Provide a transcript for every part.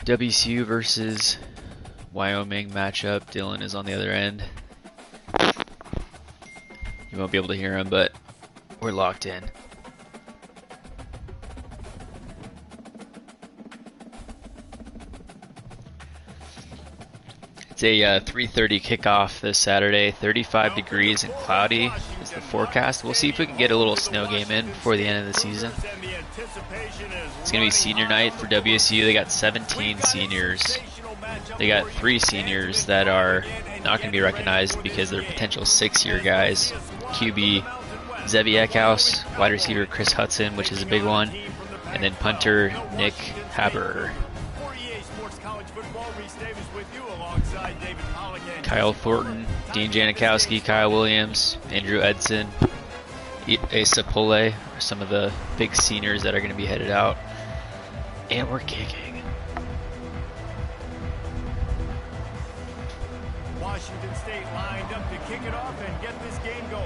WSU versus Wyoming matchup. Dylan is on the other end. You won't be able to hear him, but we're locked in. It's a 3:30 kickoff this Saturday. 35 degrees and cloudy is the forecast. We'll see if we can get a little snow game in before the end of the season. It's going to be senior night for WSU. They got 17 seniors. They got 3 seniors that are not going to be recognized because they're potential 6-year guys. QB Zevi Eckhouse, wide receiver Chris Hudson, which is a big one, and then punter Nick Haber. Kyle Thornton, Dean Janikowski, Kyle Williams, Andrew Edson, Asa Pole are some of the big seniors that are going to be headed out. And we're kicking. Washington State lined up to kick it off and get this game going.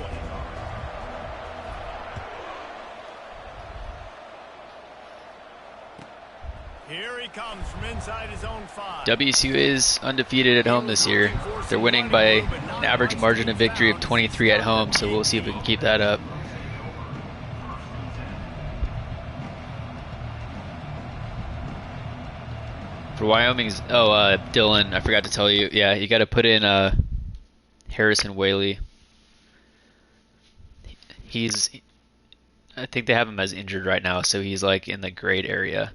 Here he comes from inside his own 5. WSU is undefeated at home this year. They're winning by an average margin of victory of 23 at home, so we'll see if we can keep that up. For Wyoming's, Dylan, I forgot to tell you, yeah, you got to put in Harrison Whaley. I think they have him as injured right now, so he's like in the grade area.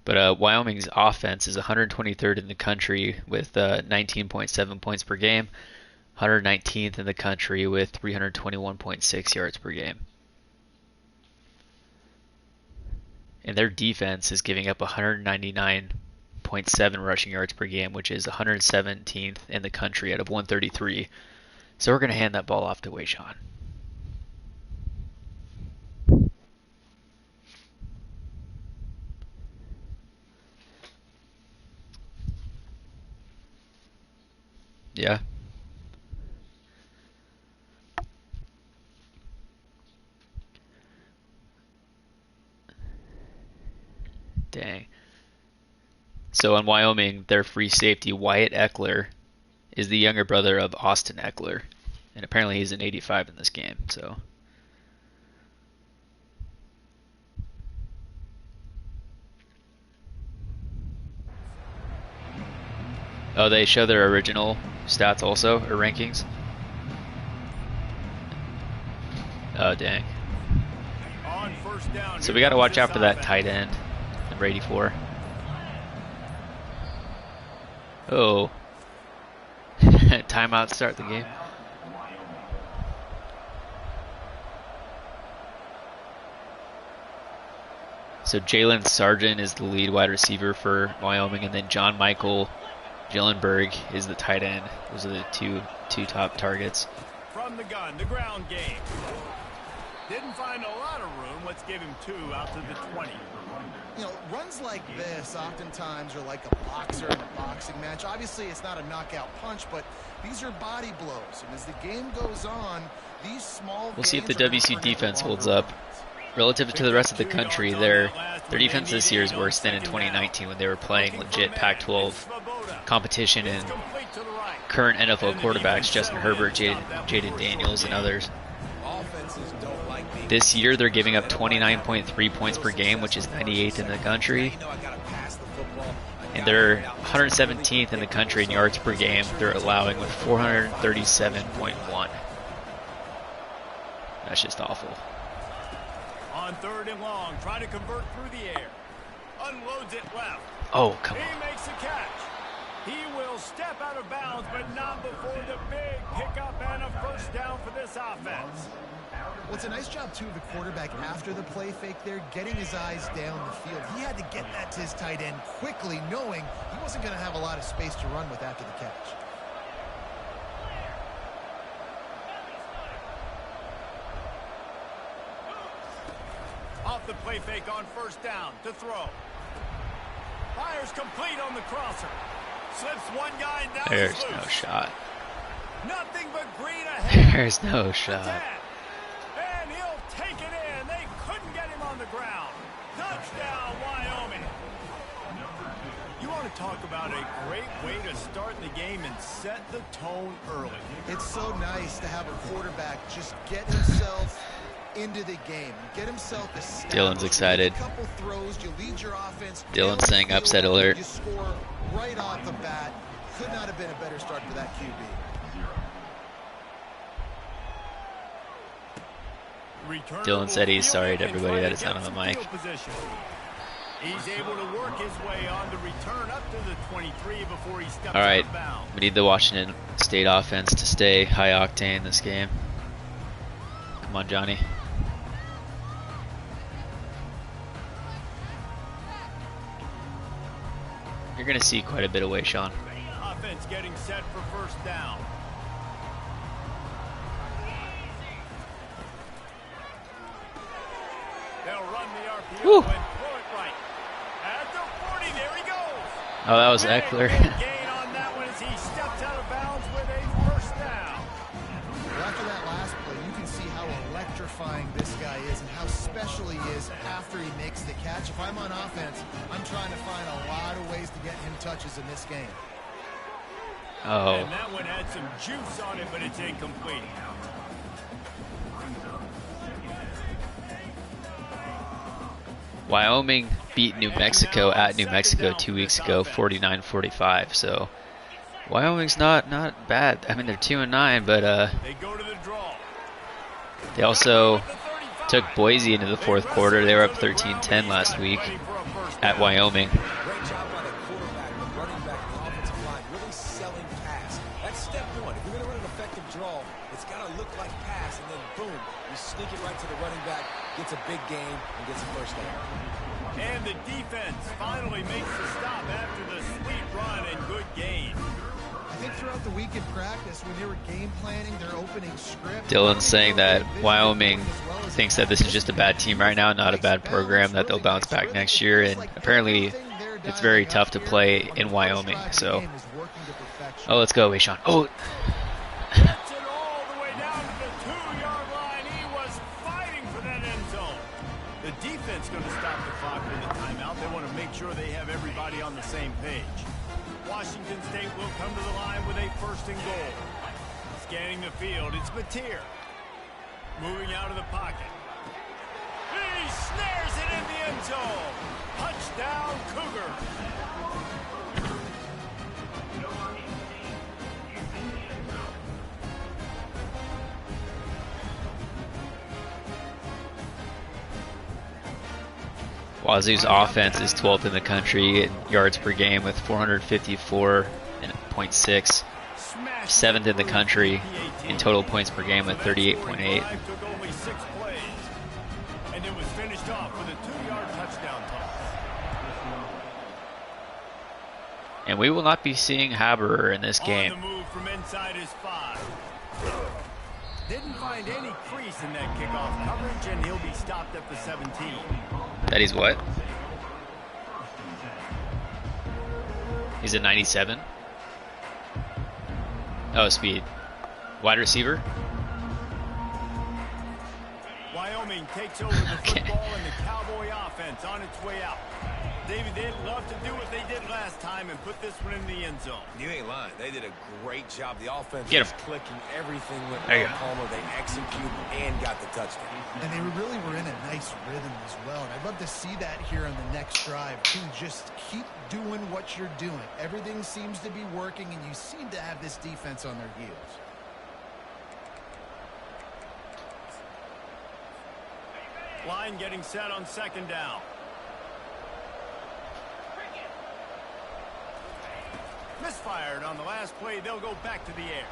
But Wyoming's offense is 123rd in the country with 19.7 points per game, 119th in the country with 321.6 yards per game. And their defense is giving up 199.7 rushing yards per game, which is 117th in the country out of 133. So we're going to hand that ball off to Wayshawn. Yeah. Dang. So in Wyoming, their free safety, Wyatt Eckler, is the younger brother of Austin Eckler. And apparently he's an 85 in this game, so. Oh, they show their original stats also, or rankings? Oh, dang. So we got to watch out for that tight end, number 84. Oh. Timeout to start the game. So Jalen Sargent is the lead wide receiver for Wyoming, and then John Michael Gillenberg is the tight end. Those are the two top targets. From the gun, the ground game. Didn't find a lot of room. Let's give him 2 out to the 20. You know, runs like this oftentimes are like a boxer in a boxing match. Obviously, it's not a knockout punch, but these are body blows. And as the game goes on, these small. We'll see if the WC defense holds up. Relative to the rest of the country, their defense this year is worse than in 2019 when they were playing legit Pac-12 competition and current NFL quarterbacks, Justin Herbert, Jaden Daniels, and others. This year, they're giving up 29.3 points per game, which is 98th in the country. And they're 117th in the country in yards per game. They're allowing with 437.1. That's just awful. On 3rd and long, trying to convert through the air. Unloads it left. Oh, come on. He makes a catch. He will step out of bounds, but not before the big pickup and a first down for this offense. Well, it's a nice job, too, of the quarterback after the play fake there, getting his eyes down the field. He had to get that to his tight end quickly, knowing he wasn't going to have a lot of space to run with after the catch. Off the play fake on 1st down to throw. Fires complete on the crosser. Slips one guy down. There's no shot. Nothing but green ahead. There's no shot. And he'll take it in. They couldn't get Touchdown, Wyoming. You want to talk about a great way to start the game and set the tone early. It's so nice to have a quarterback just get himself into the game, get himself established. Dylan's excited. A couple throws, you lead your offense. Dylan's saying upset alert. You score right off the bat. Could not have been a better start for that QB. Dylan said he's sorry to everybody that it's not on the mic. He's able to work his way on the return up to the 23 before he steps All right, out of bounds. we need the Washington State offense to stay high octane this game. Come on, Johnny. You're going to see quite a bit of weight, Sean. Offense getting set for first down. They'll run the RPO Woo. and throw it right. At the 40, there he goes. Oh, that was Eckler. Gain on that one as he steps out of bounds with a first down. Well, after that last play, you can see how electrifying this guy is and how special he is after he makes the catch. If I'm on offense, I'm trying to find a lot of ways to get him touches in this game. Oh, And that one had some juice on it, but it's incomplete. Wyoming beat New Mexico at New Mexico 2 weeks ago, 49-45. So Wyoming's not bad. I mean, they're 2-9, but They go to the draw. they also took Boise into the fourth quarter. They were up 13-10 last week at Wyoming. Great job by the quarterback, the running back, the offensive line, really selling pass. That's step one. If you're going to run an effective draw, it's got to look like pass, and then boom, you sneak it right to the running back, gets a big gain, and gets a first down. And the defense finally makes the stop after the sweet run and good gain. I think throughout the week in practice, when they were game planning their opening script, Dylan's saying that Wyoming thinks that this is just a bad team right now, not a bad program, that they'll bounce back next year, and apparently it's very tough to play in Wyoming. So, oh, let's go, Sean. Oh, Gets it all the way down to the 2-yard line. He was fighting for that end zone. The defense going to stop the clock with a timeout. They want to make sure they have everybody on the same page. Washington State will come to the line with a first and goal. Scanning the field, it's Mateer. Moving out of the pocket. He snares it in the end zone. Touchdown, Cougar. Wazoo's offense is 12th in the country in yards per game with 454.6. 7th in the country in total points per game with 38.8. Took only 6 plays. And it was finished off with a 2-yard touchdown toss. And we will not be seeing Haberer in this game. On the move from inside his 5. Didn't find any crease in that kickoff coverage, and he'll be stopped at the 17. That he's what? He's a 97? Oh, speed. Wide receiver? Wyoming takes over the football and the Cowboy offense on its way out. David, they'd love to do what they did last time and put this one in the end zone. You ain't lying. They did a great job. The offense Get was him. clicking. Everything went There you well. go. Palmer, they executed and got the touchdown. And they really were in a nice rhythm as well. And I'd love to see that here on the next drive, too. Just keep doing what you're doing. Everything seems to be working, and you seem to have this defense on their heels. Line getting set on second down. Misfired on the last play. They'll go back to the air.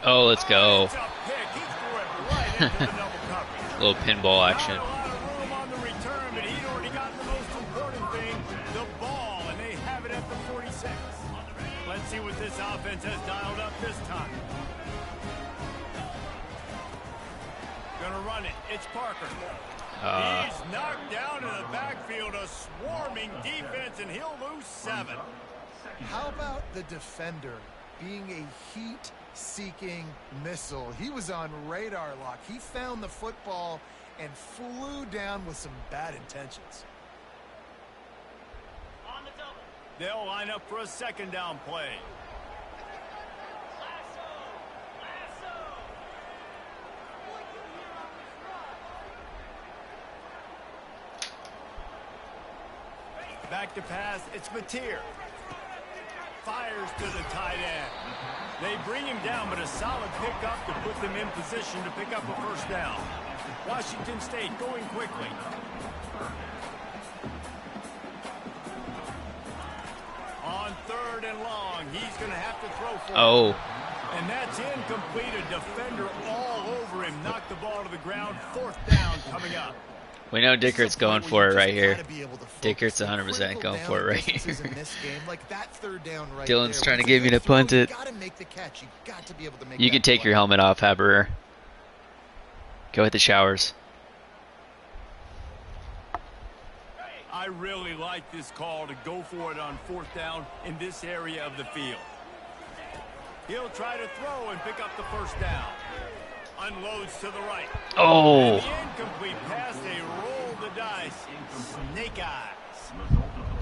Oh, let's go. It's a pick. He threw it right into the double coverage. Little pinball action. Not a lot of room on the return, but he'd already gotten the most important thing, the ball, and they have it at the 46. Let's see what this offense has dialed up this time. Gonna run it. It's Parker. He's knocked down in the backfield, a swarming defense, and he'll lose 7. How about the defender being a heat-seeking missile? He was on radar lock. He found the football and flew down with some bad intentions. They'll line up for a second down play. Back to pass, it's Mateer. Fires to the tight end. They bring him down, but a solid pickup to put them in position to pick up a first down. Washington State going quickly. On 3rd and long, he's going to have to throw for it. And that's incomplete. A defender all over him. Knocked the ball to the ground. 4th down coming up. We know Dickert's going for it right here. Dickert's 100% going for it right here. Dylan's trying to get me to punt it. You can take your helmet off, Haberer. Go hit the showers. I really like this call to go for it on 4th down in this area of the field. He'll try to throw and pick up the first down. Unloads to the right. Oh. And the incomplete pass, they roll the dice. Snake eyes.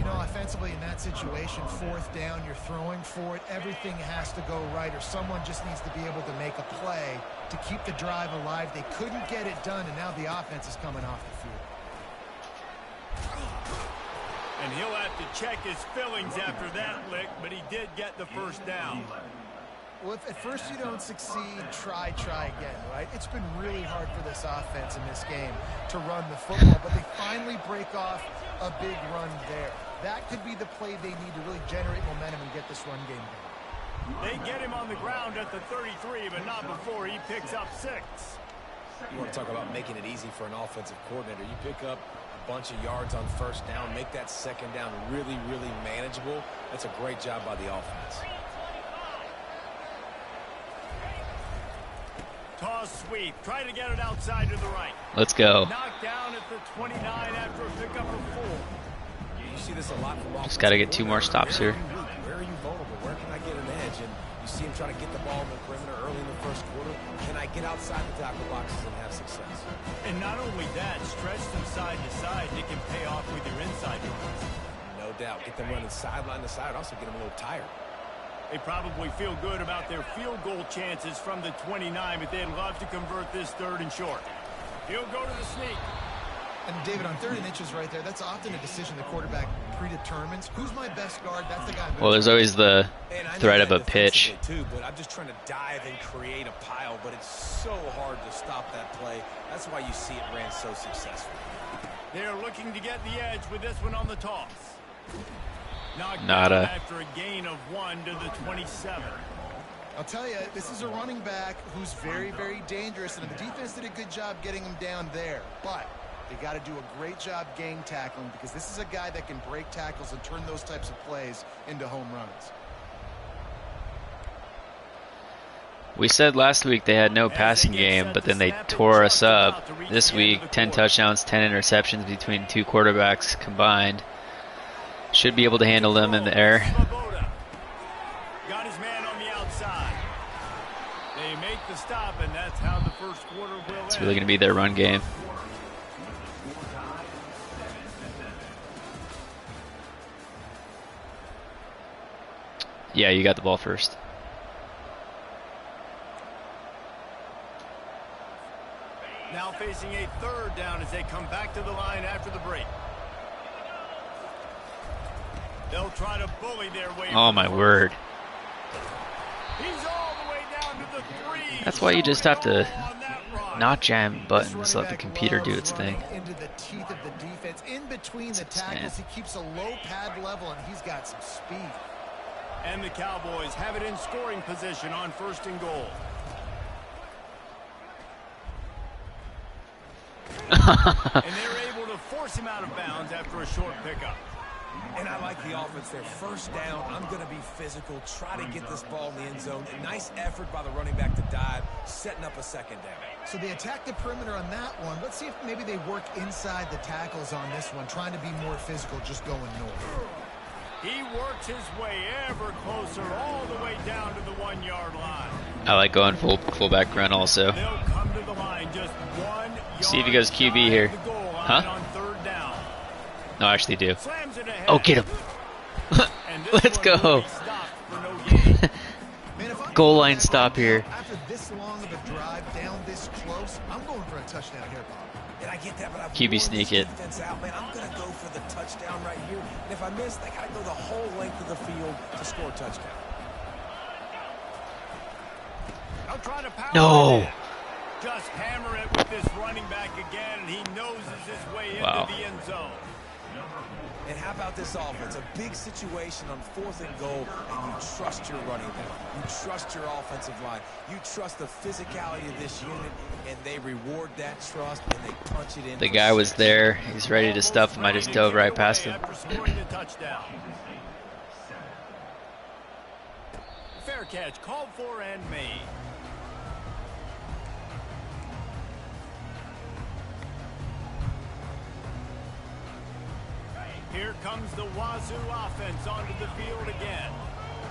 You know, offensively in that situation, 4th down, you're throwing for it. Everything has to go right, or someone just needs to be able to make a play to keep the drive alive. They couldn't get it done, and now the offense is coming off the field. And he'll have to check his fillings after that lick, but he did get the first down. Well, if at first you don't succeed, try again, right? It's been really hard for this offense in this game to run the football, but they finally break off a big run there. That could be the play they need to really generate momentum and get this run game going. They get him on the ground at the 33, but not before he picks up 6. You want to talk about making it easy for an offensive coordinator. You pick up a bunch of yards on 1st down, make that 2nd down really, really manageable. That's a great job by the offense. Toss sweep. Try to get it outside to the right. Let's go. Knocked down at the 29 after a pickup of 4. You see this a lot from Just got to get 2 more stops here. Where are you vulnerable? Where can I get an edge? And you see him trying to get the ball in the perimeter early in the 1st quarter. Can I get outside the tackle boxes and have success? And not only that, stretch them side to side. It can pay off with your inside runs. No doubt. Get them running sideline to side. Also get them a little tired. They probably feel good about their field goal chances from the 29, but they'd love to convert this 3rd and short. He'll go to the sneak. And David, on 3rd and inches right there, that's often a decision the quarterback predetermines. Who's my best guard? That's the guy. Well, there's always the threat of a pitch. Too, but I'm just trying to dive and create a pile, but it's so hard to stop that play. That's why you see it ran so successful. They're looking to get the edge with this one on the toss. Nada. After a gain of 1 to the 27. I'll tell you, this is a running back who's very, very dangerous, and the defense did a good job getting him down there. But they got to do a great job game tackling, because this is a guy that can break tackles and turn those types of plays into home runs. We said last week they had no passing game, but then they tore us up. This week, 10 touchdowns, 10 interceptions between 2 quarterbacks combined. Should be able to handle them in the air. Got his man on the outside. They make the stop, and that's how the 1st quarter will end. It's really going to be their run game. Yeah, you got the ball first. Now facing a 3rd down as they come back to the line after the break. They'll try to bully their way. Oh my word. He's all the way down to the 3. That's why you just have to not jam buttons, let the computer do its thing. Into the teeth of the defense. In between the tackles, he keeps a low pad level, and he's got some speed. And the Cowboys have it in scoring position on 1st and goal. And they're able to force him out of bounds after a short pickup. And I like the offense there. 1st down, I'm going to be physical, try to get this ball in the end zone. A nice effort by the running back to dive, setting up a 2nd down. So they attack the perimeter on that one. Let's see if maybe they work inside the tackles on this one, trying to be more physical, just going north. He works his way ever closer, all the way down to the 1-yard line. I like going fullback run also. They'll come to the line just 1 See if he goes QB here. Huh? No, I actually do. Oh, get him. Let's go. Goal line stop here. After this long of a drive down this close, I'm going for a touchdown here, Bob. And I get that, but I've QB sneak it. out, man. I'm going to go for the touchdown right here. And if I miss, they got to go the whole length of the field to score a touchdown. No. Just hammer it with this running back again, and he noses his way into the end zone. And how about this offense? A big situation on 4th and goal, and you trust your running back. You trust your offensive line. You trust the physicality of this unit, and they reward that trust, and they punch it in. The guy was there. He's ready to stuff him. I just dove right past him. Fair catch, called for and made. Here comes the Wazoo offense onto the field again.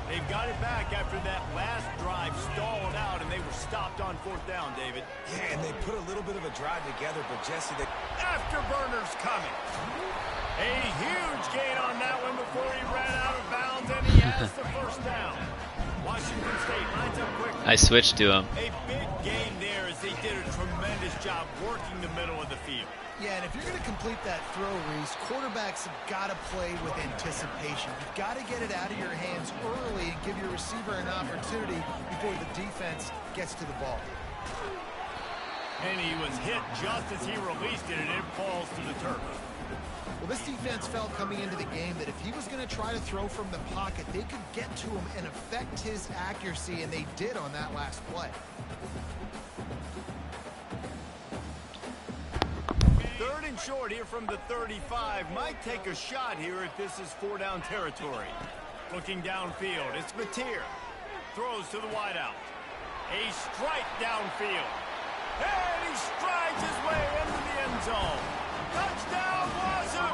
They've got it back after that last drive stalled out, and they were stopped on 4th down, David. Yeah, and they put a little bit of a drive together, but Jesse, they... Afterburners coming. A huge gain on that one before he ran out of bounds, and he has the first down. Washington State lines up quickly. I switched to him. A big gain there as they did a tremendous job working the middle of the field. Yeah, and if you're going to complete that throw, Reese, quarterbacks have got to play with anticipation. You've got to get it out of your hands early and give your receiver an opportunity before the defense gets to the ball. And he was hit just as he released it, and it falls to the turf. Well, this defense felt coming into the game that if he was going to try to throw from the pocket, they could get to him and affect his accuracy, and they did on that last play. 3rd and short here from the 35. Might take a shot here if this is 4-down territory. Looking downfield, it's Mateer. Throws to the wideout. A strike downfield. And he strides his way into the end zone. Touchdown, Wazoo!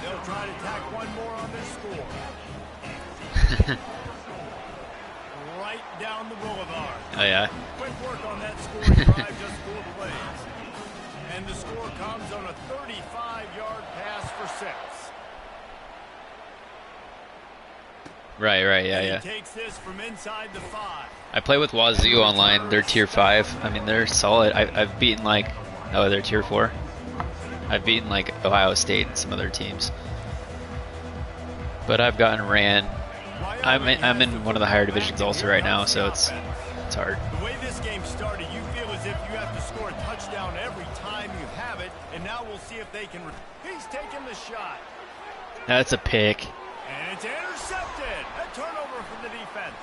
They'll try to tack one more on this score. Right down the boulevard. Oh, yeah. Quick work on that scoring drive, just 4 plays. And the score comes on a 35-yard pass for 6. Right, yeah. He takes this from inside the 5. I play with Wazoo online. They're tier 5. I mean, they're solid. I've beaten like, oh, they're tier 4. I've beaten like Ohio State and some other teams. But I've gotten ran. I'm in one of the higher divisions also right now, so it's hard. The way this game started, you feel as if you have to score a touchdown every time you have it, and now we'll see if they can. He's taking the shot. That's a pick. And it's intercepted. A turnover from the defense.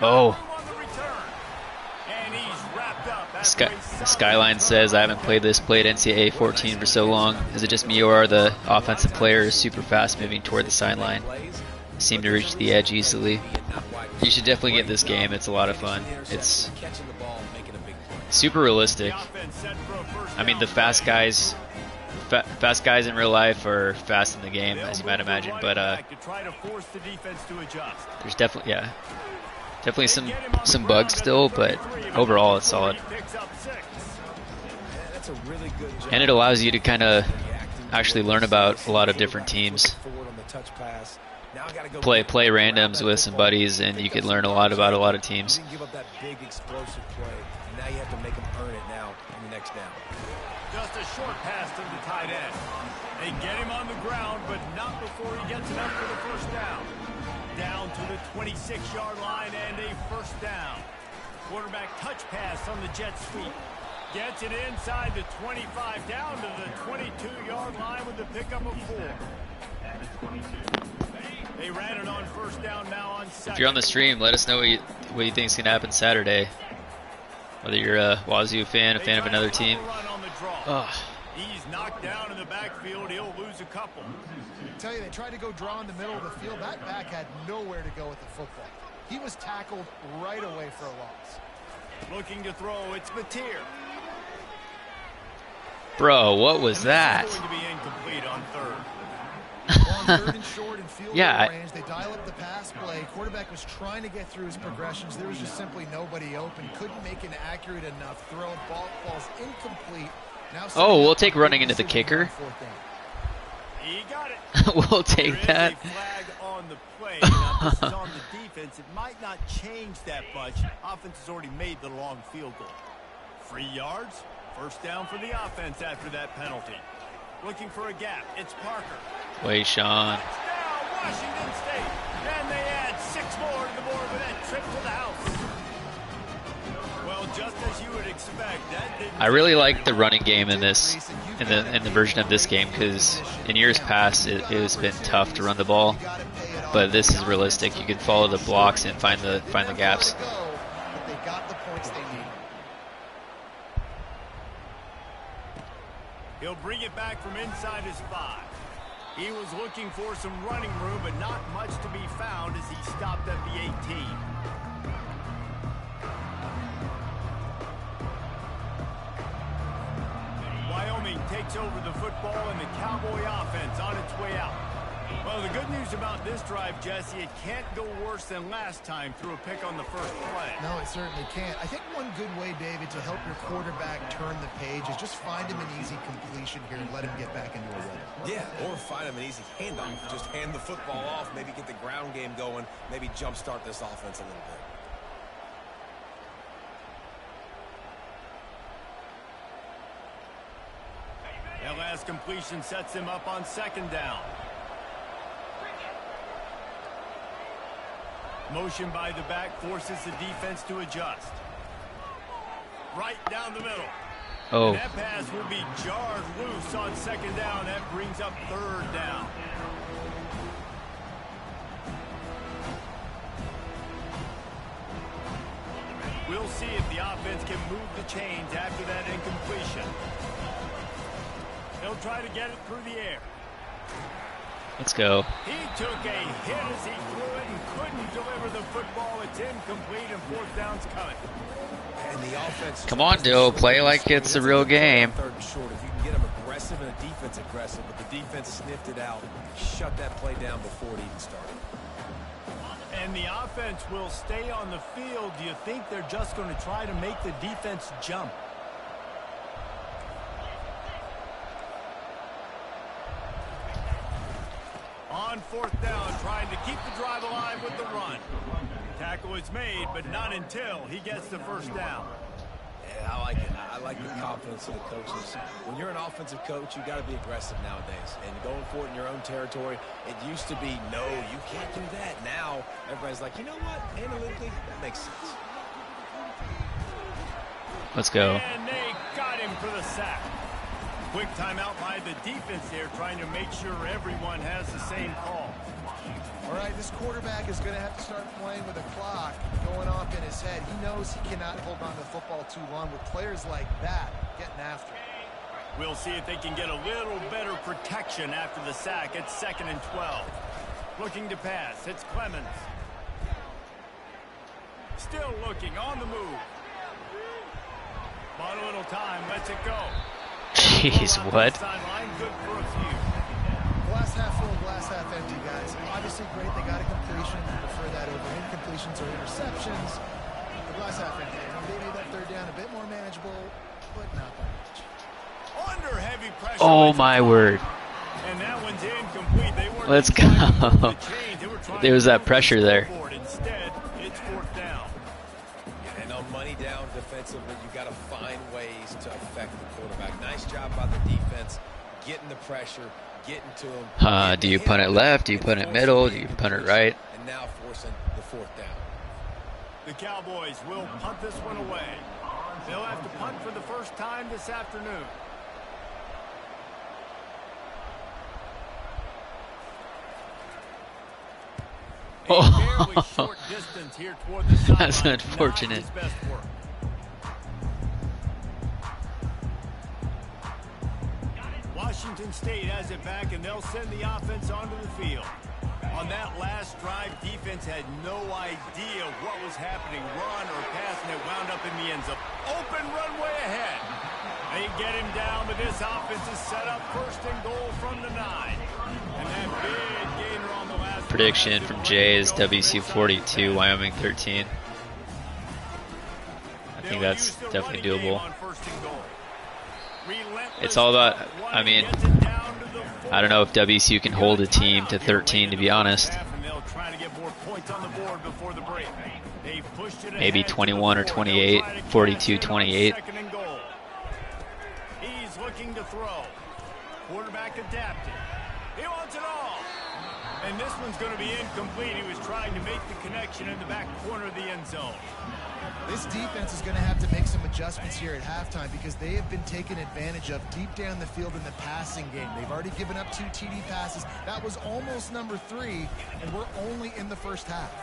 Oh. On the return. And he's wrapped up. Skyline says, I haven't played NCAA 14 for so long. Is it just me, or are the offensive players super fast moving toward the sideline? Seem to reach the edge easily. You should definitely get this game. It's a lot of fun. It's super realistic. I mean, the fast guys in real life are fast in the game, as you might imagine, but there's definitely some bugs still, but overall it's solid. And it allows you to kind of actually learn about a lot of different teams. Play randoms with some buddies, and you can learn a lot about a lot of teams. Give up that big explosive play, and now you have to make them earn it now in the next down. Just a short pass to the tight end. They get him on the ground, but not before he gets enough for the first down. Down to the 26-yard line and a first down. Quarterback touch pass on the jet sweep. Gets it inside the 25, down to the 22-yard line with the pickup of 4. They ran it on first down, now on second. If you're on the stream, let us know what you think is going to happen Saturday. Whether you're a Wazoo fan, a fan of another team. He's knocked down in the backfield. He'll lose a couple. I tell you, they tried to go draw in the middle of the field. That back had nowhere to go with the football. He was tackled right away for a loss. Looking to throw, it's Mateer. Bro, what was that? Going to be incomplete on 3rd. third and short and field Yeah, goal range. They dial up the pass play. Quarterback was trying to get through his progressions. There was just simply nobody open. Couldn't make an accurate enough throw. Ball falls incomplete. Now oh, we'll take running into the kicker. He got it. We'll take there that. is a flag on the play. Now, this is on the defense. It might not change that much. Offense has already made the long field goal. 3 yards. First down for the offense after that penalty. Looking for a gap. It's Parker. Wait, Sean. Touchdown, Washington State. And they add 6 more to the board with that trip to the house. Well, just as you would expect, that didn't. I really like the running game in this, in the version of this game, because in years past it has been tough to run the ball, but this is realistic. You can follow the blocks and find the gaps. But they got the points they need. He'll bring it back from inside his 5. He was looking for some running room, but not much to be found as he stopped at the 18. Wyoming takes over the football and the Cowboy offense on its way out. Well, the good news about this drive, Jesse, it can't go worse than last time through a pick on the first play. No, it certainly can't. I think one good way, David, to help your quarterback turn the page is just find him an easy completion here and let him get back into a rhythm. Yeah, or find him an easy handoff. Just hand the football off, maybe get the ground game going, maybe jumpstart this offense a little bit. That last completion sets him up on second down. Motion by the back forces the defense to adjust. Right down the middle. Oh. And that pass will be jarred loose on second down. That brings up third down. We'll see if the offense can move the chains after that incompletion. He'll try to get it through the air. Let's go. He took a hit as he threw it and couldn't deliver the football. It's incomplete and fourth down's coming. And the offense. Come on, Dill. Play like it's a real game. Third and short. If you can get them aggressive and the defense aggressive, but the defense sniffed it out, shut that play down before it even started. And the offense will stay on the field. Do you think they're just going to try to make the defense jump? On fourth down, trying to keep the drive alive with the run. Tackle is made, but not until he gets the first down. Yeah, I like it. I like the confidence of the coaches. When you're an offensive coach, you got to be aggressive nowadays. And going for it in your own territory, it used to be, no, you can't do that. Now, everybody's like, you know what? Analytically, that makes sense. Let's go. And they got him for the sack. Quick timeout by the defense there, trying to make sure everyone has the same call. All right, this quarterback is going to have to start playing with a clock going off in his head. He knows he cannot hold on to the football too long with players like that getting after him. We'll see if they can get a little better protection after the sack. It's 2nd and 12. Looking to pass. It's Clemens. Still looking on the move. Bought a little time. Lets it go. Jeez, what? Sideline, good for a few. Glass half full, glass half empty, guys. Obviously great. They got a completion. I prefer that over incompletions or interceptions. The glass half empty. Maybe that third down a bit more manageable, but not by much. Under heavy pressure. Oh, my word. And that one's incomplete. They weren't Let's trying to move go. the chains. They were trying There was to that move pressure the there. scoreboard. Instead, it's fourth down. And on money down defensively, you got to find ways to affect the quarterback. Nice job by the defense, getting the pressure, getting to him. Do you punt it left? Do you punt it middle? Do you punt it right? And now forcing the fourth down. The Cowboys will punt this one away. They'll have to punt for the first time this afternoon. A fairly short distance here toward the sideline. That's unfortunate. Not his best work. Washington State has it back, and they'll send the offense onto the field. On that last drive, defense had no idea what was happening, run or pass, and it wound up in the end zone. Open runway ahead. They get him down, but this offense is set up 1st and goal from the 9. that big gainer on the last Prediction from Jay is WSU 42, Wyoming 13. I think that's definitely doable. It's all about, I mean, I don't know if WSU can hold a team to 13, to be honest. Maybe 21 or 28, 42-28. He's looking to throw. Quarterback adapted. He wants it all. And this one's going to be incomplete. He was trying to make the connection in the back corner of the end zone. This defense is going to have to make some adjustments here at halftime because they have been taken advantage of deep down the field in the passing game. They've already given up 2 TD passes. That was almost number 3, and we're only in the first half.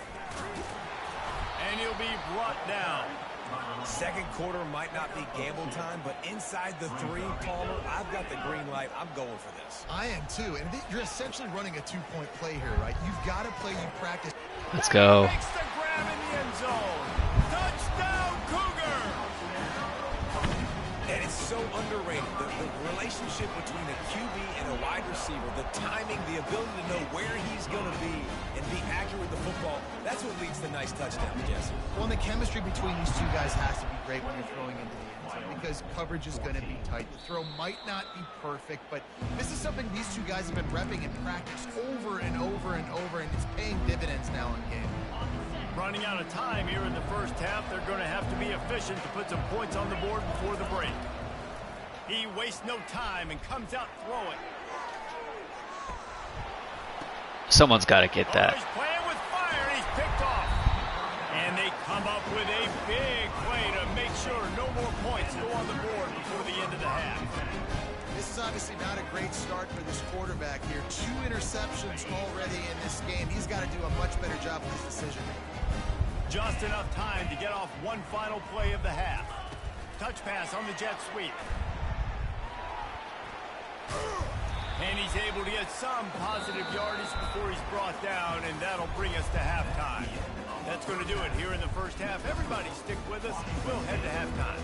And he'll be brought down. Second quarter might not be gamble time, but inside the 3, Palmer, I've got the green light. I'm going for this. I am too, and you're essentially running a 2-point play here, right? You've got to play, you practice. Let's go. Makes the grab in the end zone. Touchdown, Cougar! And it's so underrated. The relationship between a QB and a wide receiver, the timing, the ability to know where he's going to be and be accurate with the football, that's what leads to nice touchdowns, Jesse. Well, and the chemistry between these 2 guys has to be great when you're throwing into the end zone because coverage is going to be tight. The throw might not be perfect, but this is something these 2 guys have been repping in practice over and over and over, and it's paying dividends now in game. Running out of time here in the first half. They're going to have to be efficient to put some points on the board before the break. He wastes no time and comes out throwing. Someone's got to get that. He's playing with fire, and he's picked off. And they come up with a big play to make sure no more points go on the board before the end of the half. This is obviously not a great start for this quarterback here. 2 interceptions already in this game. He's got to do a much better job with his decision making. Just enough time to get off one final play of the half. Touch pass on the jet sweep. And he's able to get some positive yardage before he's brought down, and that'll bring us to halftime. That's going to do it here in the first half. Everybody stick with us. We'll head to halftime.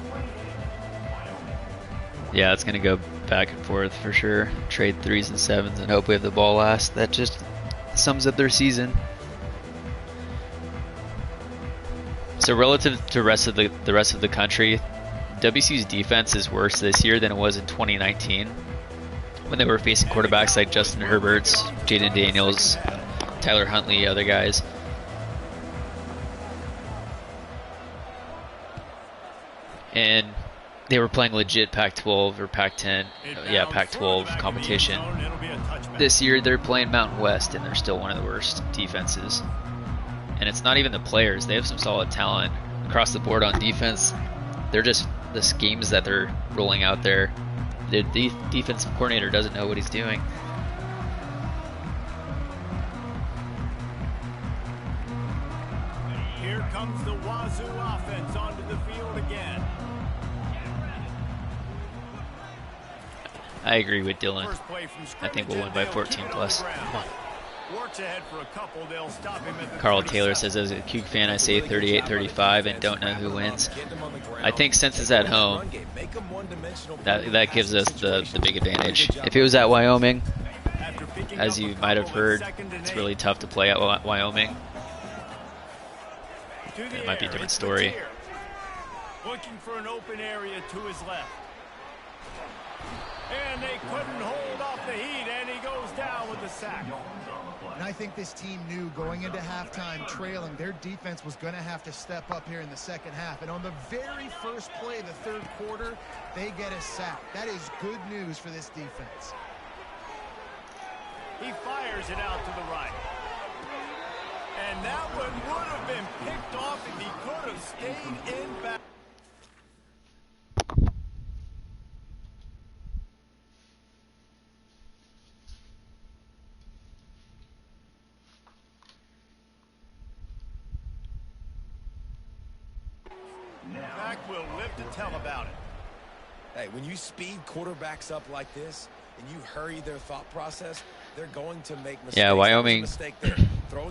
Yeah, it's going to go back and forth for sure. Trade 3s and 7s and hope we have the ball last. That just sums up their season. So relative to the rest of the country, WSU's defense is worse this year than it was in 2019 when they were facing quarterbacks like Justin Herberts, Jaden Daniels, Tyler Huntley, other guys. And they were playing legit Pac-12 or Pac-10, yeah, Pac-12 competition. This year they're playing Mountain West, and they're still one of the worst defenses. And it's not even the players. They have some solid talent across the board on defense. They're just the schemes that they're rolling out there. The defensive coordinator doesn't know what he's doing. Here comes the Wazoo offense onto the field again. I agree with Dylan. I think we'll win by 14 plus. Come on. Works ahead for a couple. They'll stop him at the Carl Taylor says, as a Cougar fan, I say 38-35 and don't know who wins. I think since it's at home, that gives us the big advantage. If it was at Wyoming, as you might have heard, it's really tough to play at Wyoming. It might be a different story. Looking for an open area to his left. And they couldn't hold off the heat, and he goes down with the sack. And I think this team knew going into halftime trailing, their defense was going to have to step up here in the second half. And on the very first play of the third quarter, they get a sack. That is good news for this defense. He fires it out to the right. And that one would have been picked off if he could have stayed in back. Back will live to tell about it. Hey, when you speed quarterbacks up like this and you hurry their thought process, they're going to make mistakes. Yeah, Wyoming,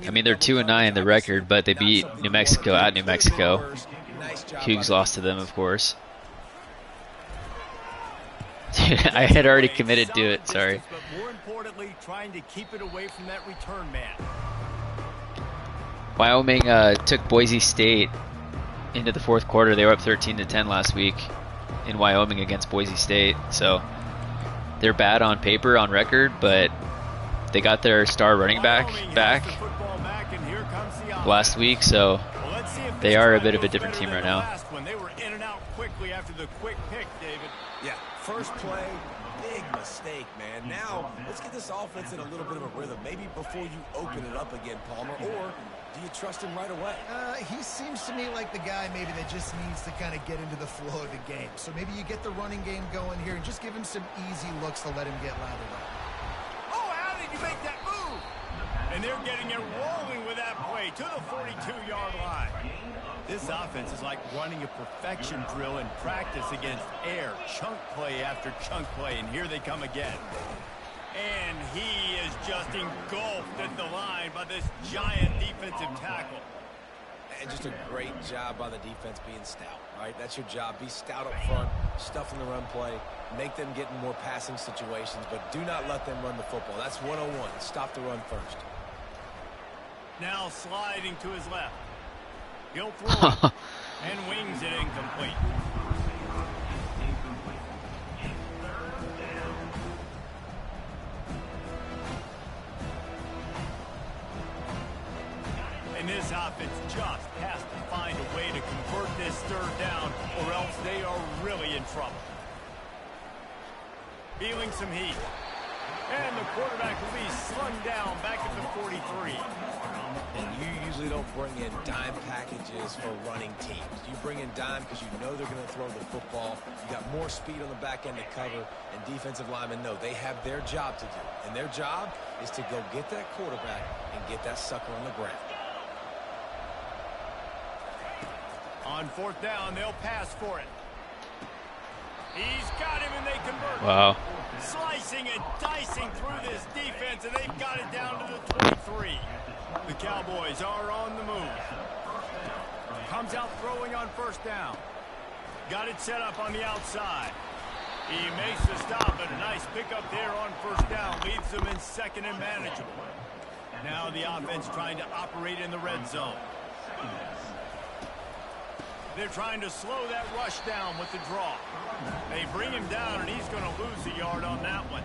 I mean, they're 2-9 in the record, but they beat New Mexico at New Mexico. Cougs lost to them, of course. Dude, I had already committed to it. Sorry. But more importantly, trying to keep it away from that return man. Wyoming took Boise State into the fourth quarter. They were up 13-10 last week in Wyoming against Boise State. So they're bad on paper, on record, but they got their star running back last week, so they are a bit of a different team right now. They were in and out quickly after the quick pick, David. Yeah, first play, big mistake, man. Now, let's get this offense in a little bit of a rhythm. Maybe before you open it up again, Palmer, or do you trust him right away? He seems to me like the guy maybe that just needs to kind of get into the flow of the game. So maybe you get the running game going here and just give him some easy looks to let him get lathered up. Oh, how did you make that move? And they're getting it rolling with that play to the 42-yard line. This offense is like running a perfection drill in practice against air. Chunk play after chunk play, and here they come again. And he is just engulfed at the line by this giant defensive tackle. And just a great job by the defense being stout, right? That's your job. Be stout up front, stuff in the run play, make them get in more passing situations, but do not let them run the football. That's 101. Stop the run first. Now sliding to his left. He'll throw it and wings it incomplete. And this offense just has to find a way to convert this third down, or else they are really in trouble. Feeling some heat. And the quarterback will be slung down back at the 43. And you usually don't bring in dime packages for running teams. You bring in dime because you know they're going to throw the football. You got more speed on the back end to cover, and defensive linemen know they have their job to do. And their job is to go get that quarterback and get that sucker on the ground. On fourth down, they'll pass for it. He's got him, and they convert. Wow. Slicing and dicing through this defense, and they've got it down to the 23. The Cowboys are on the move. Comes out throwing on first down. Got it set up on the outside. He makes the stop, and a nice pickup there on first down. Leaves them in second and manageable. Now the offense trying to operate in the red zone. They're trying to slow that rush down with the draw. They bring him down, and he's going to lose a yard on that one.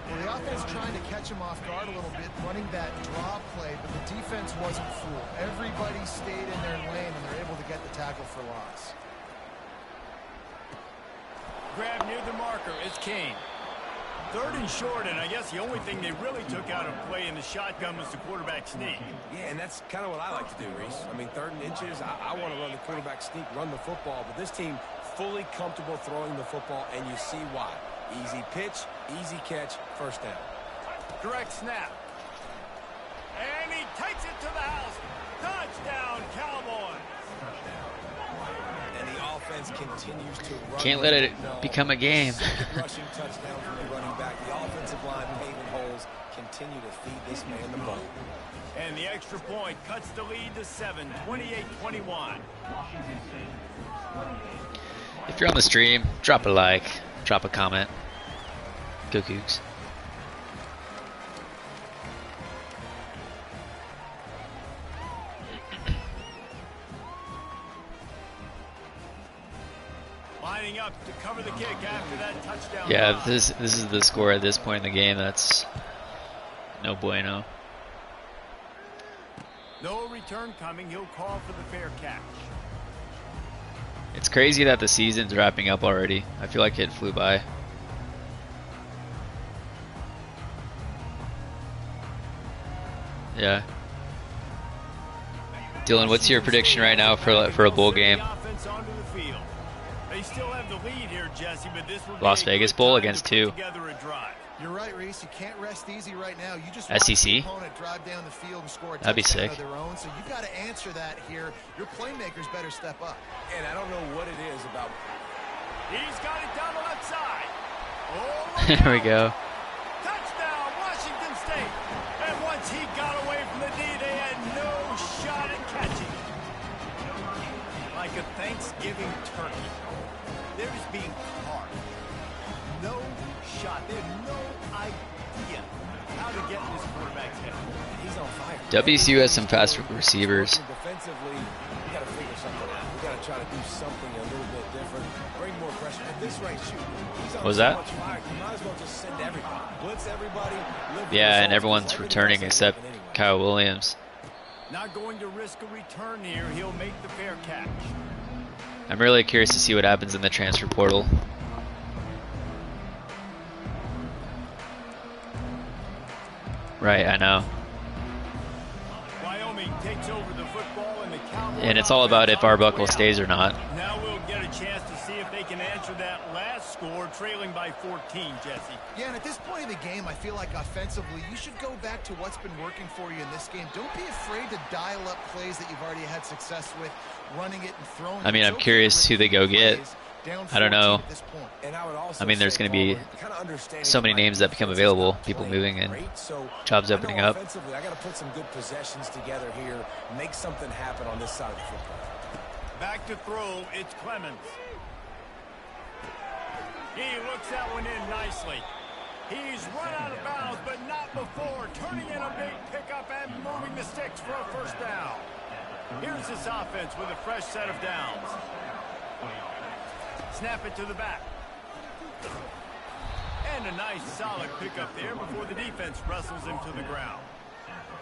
Well, the offense trying to catch him off guard a little bit, running that draw play, but the defense wasn't fooled. Everybody stayed in their lane, and they're able to get the tackle for loss. Grab near the marker. It's Kane. Third and short, and I guess the only thing they really took out of play in the shotgun was the quarterback sneak. Yeah, and that's kind of what I like to do, Reese. I mean, 3rd and inches, I want to run the quarterback sneak, run the football, but this team fully comfortable throwing the football, and you see why. Easy pitch, easy catch, first down. Direct snap. And he takes it to the house. Touchdown, Cowboys. And the offense continues to run. Can't let it become a game. Rushing touchdown from the running back. The offensive line paving holes continue to feed this man the ball. And the extra point cuts the lead to 7, 28-21. If you're on the stream, drop a like, drop a comment. Go Cougs. Lining up to cover the kick after that touchdown. Yeah, drive. this is the score at this point in the game. That's no bueno. No return coming. He'll call for the fair catch. It's crazy that the season's wrapping up already. I feel like it flew by. Yeah. Dylan, what's your prediction right now for a bowl game? They still have the lead here, Jesse, but this will be Las Vegas Bowl against 2. You're right, Reese. You can't rest easy right now. You just SEC? watch the opponent drive down the field and score a That'd be touchdown sick. of their own. So you've got to answer that here. Your playmakers better step up. And I don't know what it is about. He's got it down the left side. Oh, There we go. touchdown, Washington State. And once he got away from the D, they had no shot at catching. Like a Thanksgiving turkey, they're just being carved. No WSU has some fast receivers. Defensively, we got to figure something out. We got to try to do something a little bit different. Bring more pressure. At this rate, shoot. What was that? You might as well just send everybody. Blitz everybody. Yeah, and everyone's returning except Kyle Williams. Not going to risk a return here. He'll make the fair catch. I'm really curious to see what happens in the transfer portal. Right, I know. Wyoming takes over the football and the Cowboys. And it's all about if Arbuckle stays or not. Now we'll get a chance to see if they can answer that last score, trailing by 14, Jesse. Yeah, and at this point of the game, I feel like offensively, you should go back to what's been working for you in this game. Don't be afraid to dial up plays that you've already had success with, running it and throwing it. I mean, I'm curious who they go get. I don't know. I mean, there's going to be so many names that become available, people moving and jobs opening up. I got to put some good possessions together here, make something happen on this side of the football. Back to throw, it's Clemens. He looks that one in nicely. He's run out of bounds, but not before. Turning in a big pickup and moving the sticks for a first down. Here's this offense with a fresh set of downs. Snap it to the back. And a nice solid pickup there before the defense wrestles him to the ground.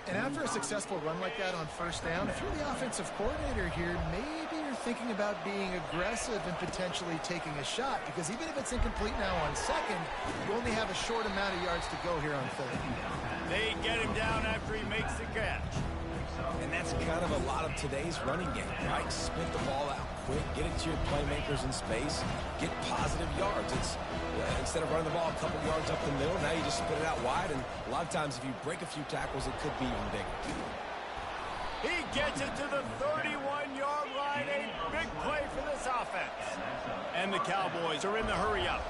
And after a successful run like that on first down, if you're the offensive coordinator here, maybe you're thinking about being aggressive and potentially taking a shot, because even if it's incomplete now on second, you only have a short amount of yards to go here on third. They get him down after he makes the catch. And that's kind of a lot of today's running game, right? Spit the ball out quick, get it to your playmakers in space, get positive yards. It's instead of running the ball a couple yards up the middle, now you just spit it out wide, and a lot of times if you break a few tackles, it could be even bigger. He gets it to the 31-yard line, a big play for this offense. And the Cowboys are in the hurry up.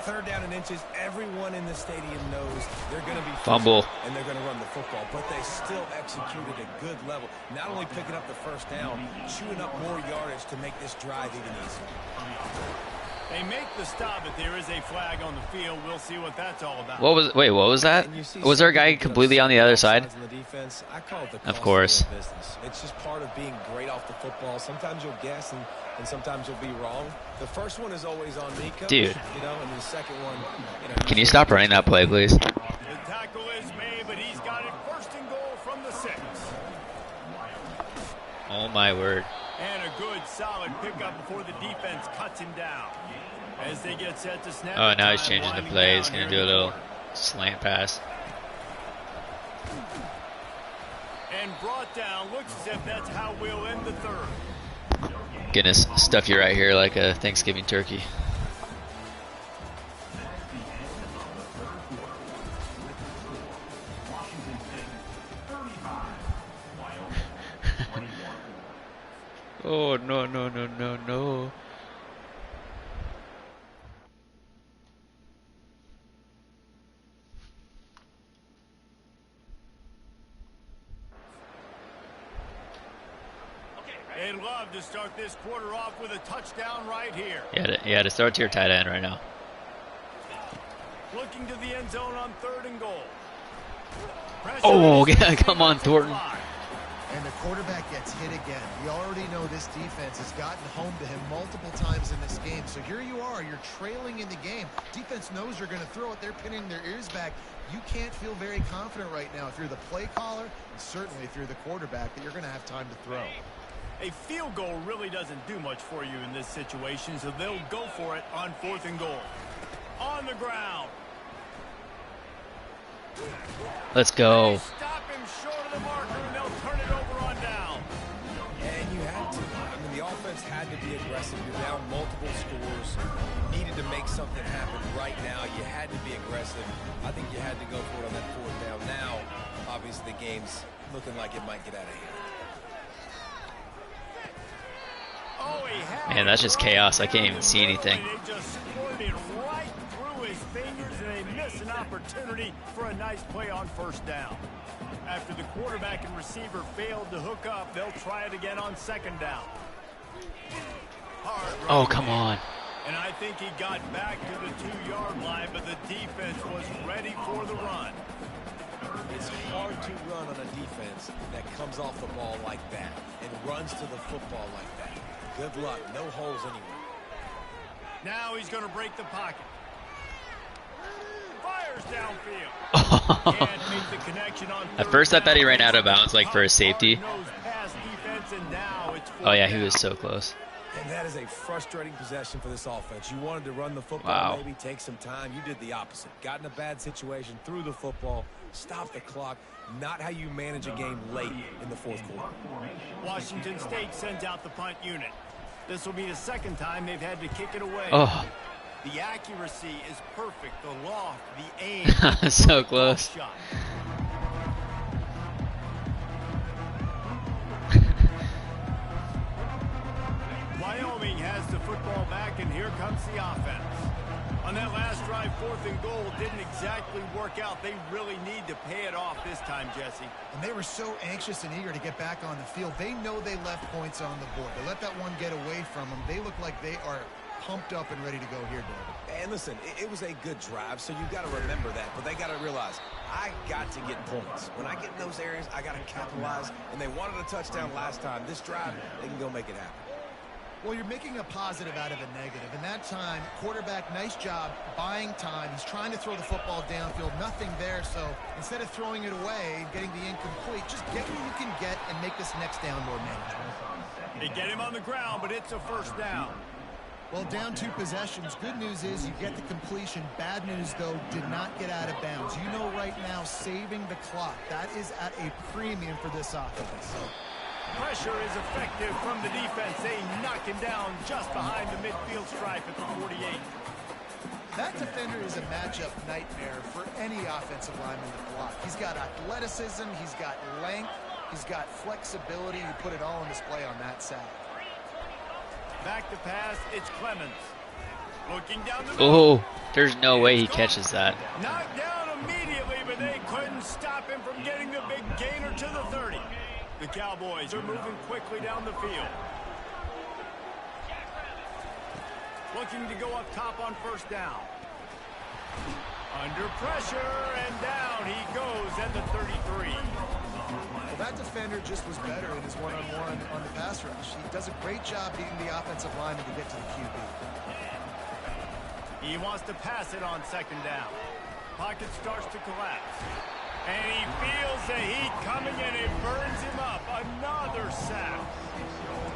Third down and inches, everyone in the stadium knows they're going to be fumble, and they're going to run the football, but they still executed a good level. Not only picking up the first down, chewing up more yardage to make this drive even easier. They make the stop, but there is a flag on the field. We'll see what that's all about. Wait, what was that? Was there a guy completely on the other side? Of course. It's just part of being great off the football. Sometimes you'll guess and sometimes you'll be wrong. The first one is always on me, Coach. Dude. You know, and the second one, Can you stop running that play, please? The tackle is made, but he's got it first and goal from the 6. Oh my word. And a good solid pickup before the defense cuts him down. As they get set to snap. Oh, now he's changing the play. He's going to do a little slant pass. And brought down. Looks as if that's how we'll end the third. Goodness, stuff you right here like a Thanksgiving turkey. Oh, no, no, no, no, no. They'd love to start this quarter off with a touchdown right here. Yeah, to start to your tight end right now. Looking to the end zone on 3rd and goal. Oh, yeah, come on, Thornton. And the quarterback gets hit again. We already know this defense has gotten home to him multiple times in this game. So here you are, you're trailing in the game. Defense knows you're going to throw it. They're pinning their ears back. You can't feel very confident right now if you're the play caller, and certainly if you're the quarterback, that you're going to have time to throw. A field goal really doesn't do much for you in this situation, so they'll go for it on 4th and goal. On the ground. Let's go. Stop him short of the marker, and they'll turn it over on down. And you had to. I mean, the offense had to be aggressive. You're down multiple scores. You needed to make something happen right now. You had to be aggressive. I think you had to go for it on that 4th down. Now, obviously, the game's looking like it might get out of hand. Man, that's just chaos. I can't even see anything. They just squirted it right through his fingers, and they miss an opportunity for a nice play on 1st down. After the quarterback and receiver failed to hook up, they'll try it again on 2nd down. Oh, come on. And I think he got back to the 2-yard line, but the defense was ready for the run. It's hard to run on a defense that comes off the ball like that and runs to the football like that. Good luck. No holes anywhere. Now he's going to break the pocket. Fires downfield. Can't make the connection on At first I thought he ran out of bounds like for a safety. Oh yeah, he was so close. And that is a frustrating possession for this offense. You wanted to run the football, maybe take some time. You did the opposite. Got in a bad situation, threw the football, stopped the clock. Not how you manage a game late in the fourth quarter. Washington State sends out the punt unit. This will be the second time they've had to kick it away. Oh. The accuracy is perfect. The loft, the aim. So close. Shot. Wyoming has the football back, and here comes the offense. On that last drive, 4th and goal didn't exactly work out. They really need to pay it off this time, Jesse. And they were so anxious and eager to get back on the field. They know they left points on the board. They let that one get away from them. They look like they are pumped up and ready to go here, David. And listen, it was a good drive, so you've got to remember that. But they got to realize, I got to get points. When I get in those areas, I got to capitalize. And they wanted a touchdown last time. This drive, they can go make it happen. Well, you're making a positive out of a negative. And that time, quarterback, nice job buying time. He's trying to throw the football downfield. Nothing there. So instead of throwing it away, getting the incomplete, just get what you can get and make this next down more manageable. They get him on the ground, but it's a first down. Well, down 2 possessions. Good news is you get the completion. Bad news, though, did not get out of bounds. You know right now, saving the clock, that is at a premium for this offense. Pressure is effective from the defense. They knock him down just behind the midfield stripe at the 48. That defender is a matchup nightmare for any offensive lineman to block. He's got athleticism, he's got length, he's got flexibility. You put it all on display on that side. Back to pass, it's Clemens. Looking down the middle. Oh, there's no way he catches that. Knocked down immediately, but they couldn't stop him from getting the big gainer to the 30. The Cowboys are moving quickly down the field. Looking to go up top on first down. Under pressure, and down he goes at the 33. Well, that defender just was better in his one-on-one on the pass rush. He does a great job beating the offensive lineman to get to the QB. He wants to pass it on second down. Pocket starts to collapse. And he feels the heat coming, and it burns him up. Another sack.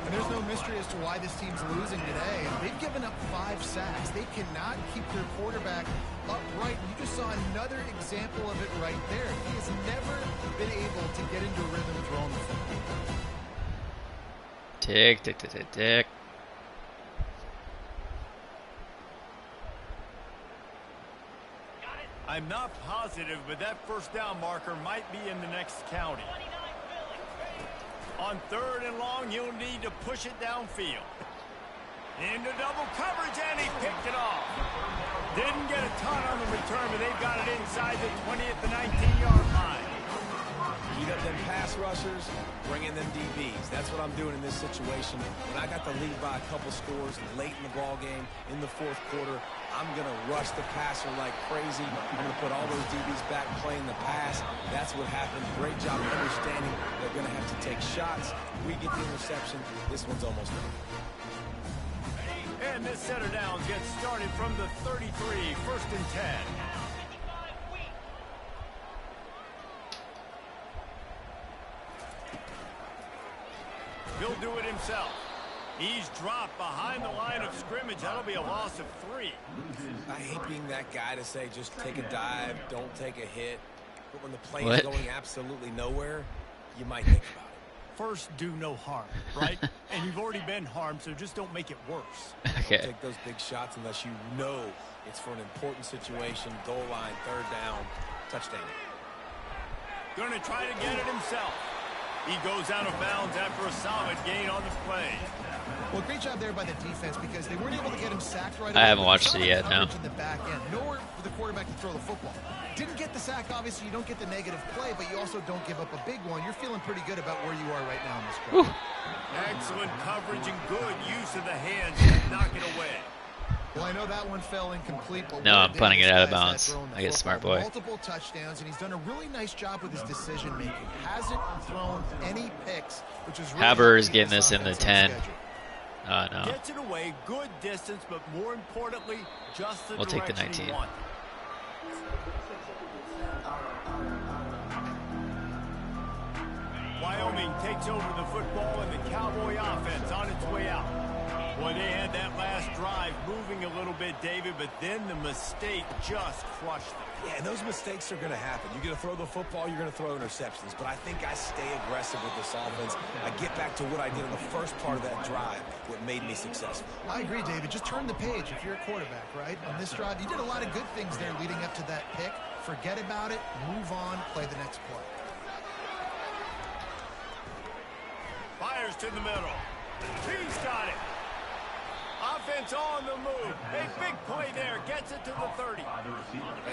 And there's no mystery as to why this team's losing today. They've given up 5 sacks. They cannot keep their quarterback upright. You just saw another example of it right there. He has never been able to get into a rhythm throwing the football. Tick, tick, tick, tick, tick. I'm not positive, but that first down marker might be in the next county. On 3rd and long, he'll need to push it downfield. Into double coverage, and he picked it off. Didn't get a ton on the return, but they've got it inside the 20 at the 19-yard line. Heat up them pass rushers, bring in them DBs. That's what I'm doing in this situation. When I got the lead by a couple scores late in the ball game, in the 4th quarter, I'm going to rush the passer like crazy. I'm going to put all those DBs back playing the pass. That's what happened. Great job of understanding they're going to have to take shots. We get the interception. This one's almost done. And this set of downs gets started from the 33, 1st and 10. He'll do it himself. He's dropped behind the line of scrimmage. That'll be a loss of 3. I hate being that guy to say just take a dive, don't take a hit. But when the play is going absolutely nowhere, you might think about it. First, do no harm, right? And you've already been harmed, so just don't make it worse. Okay. Don't take those big shots unless you know it's for an important situation. Goal line, 3rd down, touchdown. Going to try to get it himself. He goes out of bounds after a solid gain on the play. Well, great job there by the defense because they weren't able to get him sacked right away. I haven't watched it yet, no. In the back end. Nowhere for the quarterback to throw the football. Didn't get the sack, obviously. You don't get the negative play, but you also don't give up a big one. You're feeling pretty good about where you are right now in this drive. Excellent coverage and good use of the hands to knock it away. Well, I know that one fell incomplete. But No, I'm punting it out of bounds. I get smart boy. Multiple touchdowns, and he's done a really nice job with his decision making. Hasn't thrown any picks, which is really Haber is getting this in the 10. No. Gets it away, good distance, but more importantly, just the We'll take the direction he 19. wanted. Wyoming takes over the football and the Cowboy offense on its way out. Boy, they had that last drive moving a little bit, David, but then the mistake just crushed them. Yeah, and those mistakes are going to happen. You're going to throw the football, you're going to throw interceptions. But I think I stay aggressive with this offense. I get back to what I did in the first part of that drive, what made me successful. I agree, David. Just turn the page if you're a quarterback, right? On this drive, you did a lot of good things there leading up to that pick. Forget about it, move on, play the next play. Fires to the middle. He's got it. Offense on the move. A big play there. Gets it to the 30.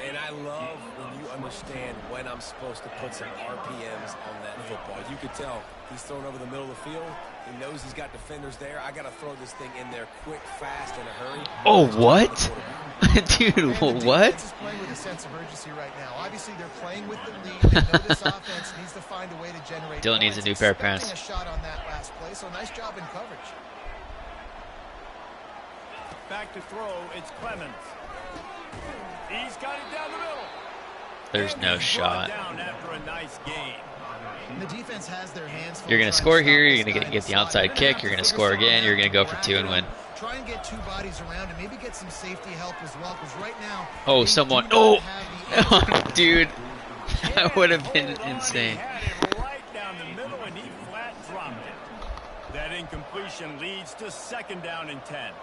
And I love when you understand when I'm supposed to put some RPMs on that football. You could tell he's thrown over the middle of the field. He knows he's got defenders there. I got to throw this thing in there quick, fast, in a hurry. Oh, what? Dude, what? Is playing with a sense of urgency right now. Obviously, they're playing with the lead. They know this offense needs to find a way to generate. Dylan needs a new pair of pants. A shot on that last play, so nice job in coverage. Back to throw, it's Clemens. He's got it down the middle. There's no shot. Down after a nice gain. The defense has their hands. You're going to score here, you're going to get the onside kick, you're going to score again, you're going to go for 2 and win. Try and get 2 bodies around and maybe get some safety help as well, because right now... Oh, someone... Oh! Dude, that would have been insane. Right down the middle, and he flat dropped it. That incompletion leads to 2nd down and 10.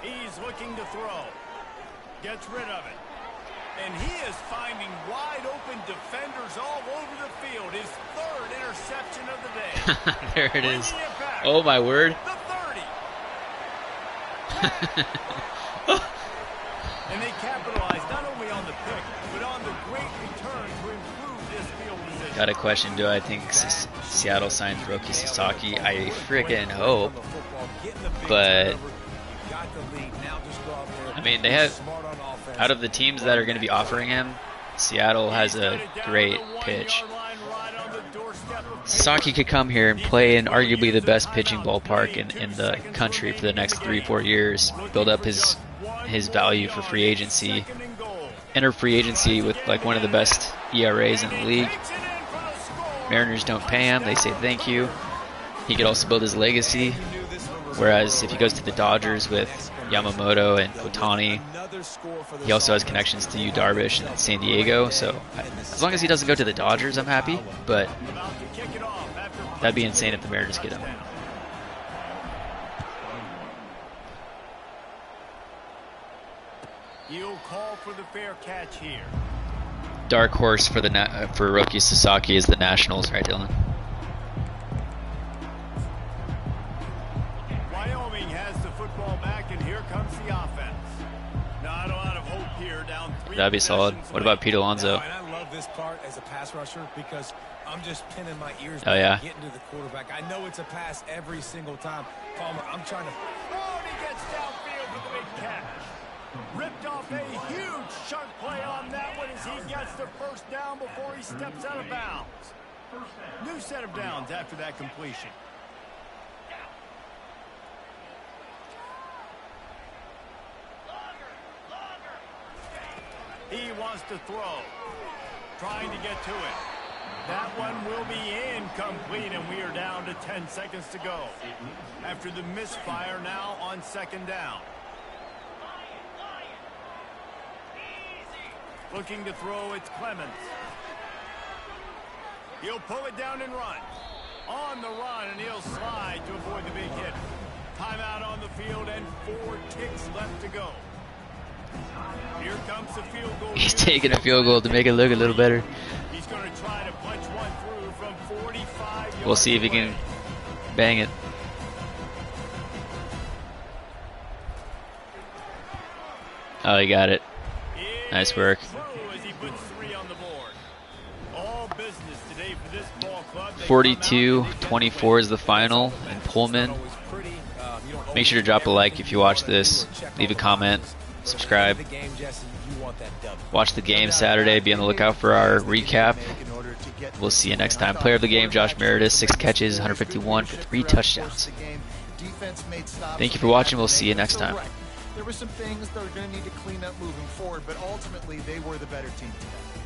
He's looking to throw. Gets rid of it. And he is finding wide-open defenders all over the field. His 3rd interception of the day. There it is. Oh, my word. The 30. And they capitalized not only on the pick, but on the great return to improve this field position. Got a question. Do I think Seattle signs Roki Sasaki? I freaking hope. But, I mean, they have... Out of the teams that are going to be offering him, Seattle has a great pitch. Sasaki could come here and play in arguably the best pitching ballpark in the country for the next 3-4 years, build up his value for free agency, enter free agency with like one of the best ERAs in the league. Mariners don't pay him, they say thank you. He could also build his legacy, whereas if he goes to the Dodgers with Yamamoto and Otani, he also has connections to Yu Darvish in San Diego, so as long as he doesn't go to the Dodgers, I'm happy, but that'd be insane if the Mariners get him. He'll call for the fair catch here. Dark horse for Roki Sasaki is the Nationals, right, Dylan? Wyoming has the football back, and here comes the offense. Not a lot of hope here, down 3. That'd be solid. What about Pete Alonso? And I love this part as a pass rusher because I'm just pinning my ears Oh, yeah? getting to the quarterback. I know it's a pass every single time. Palmer, I'm trying to... Oh, and he gets downfield with a big catch. Ripped off a huge chunk play on that one as he gets the 1st down before he steps out of bounds. New set of downs after that completion. He wants to throw. Trying to get to it. That one will be incomplete, and we are down to 10 seconds to go. After the misfire, now on 2nd down. Looking to throw, it's Clemens. He'll pull it down and run. On the run, and he'll slide to avoid the big hit. Timeout on the field, and 4 ticks left to go. Here comes the field goal. He's taking a field goal to make it look a little better. He's going to try to punch one through from 45 yards. We'll see if he can bang it. Oh, he got it. Nice work. As he puts 3 on the board. All business today for 42-24 is the final in Pullman. Make sure to drop a like if you watch this. Leave a comment. Subscribe. Watch the game Saturday. Be on the lookout for our recap. We'll see you next time. Player of the game, Josh Meredith, 6 catches, 151 for 3 touchdowns. Thank you for watching. We'll see you next time. There were some things that are going to need to clean up moving forward, but ultimately they were the better team today.